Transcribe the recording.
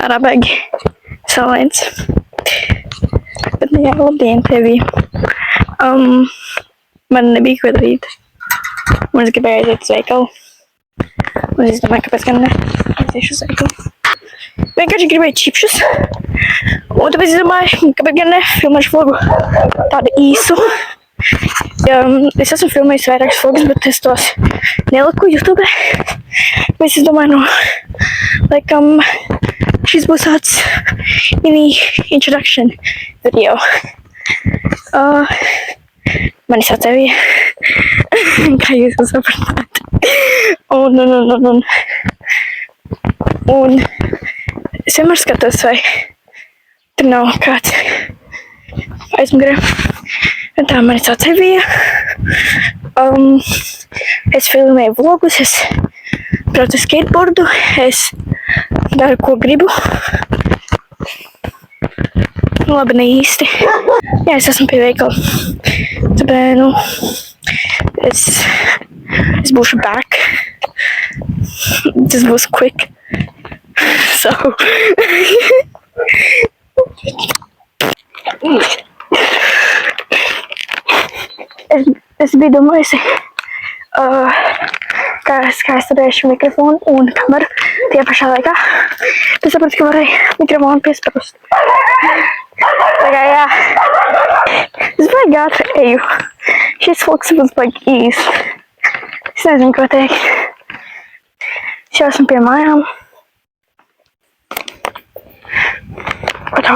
ārā baigi saulains. Bet nu jā, labdien tevi. Man nebija ko darīt. Un es gribēju aiziet uz veikalu. Un es domāju, kāpēc gan ne. Aiziešu uz veikalu. Vienkārši gribēju čipšus. Un tāpēc es domāju, kāpēc gan ne filmēšu vlogu tādu īsu. Es esmu filmējis vairākus vlogus, bet es tos neliku YouTube. Bet es domāju, laikam šis būs tāds mini introduction video. Mani sauc Evija, kā jūs to sapratāt. Un es vienmēr skatos, vai tur nav kāds aizmugurē. Tā mani sauc Evija. Es filmēju vlogus, es braucu skateboardu, es daru, ko gribu. Labi, ne īsti. Jā, es esmu pie veikala. Tāpēc, es būšu back. Tas būs quick. So. Es biju domājusi, kā es turēšu mikrofonu un kameru tie pašā laikā. Es sapratu, ka varēju mikrofonu piesprāst. Tā kā jā. Es baigi ātri eju. Šis vlogs būs baigi īs. Es nezinu, ko teikt. Es jau esmu pie mājām. Ko tā?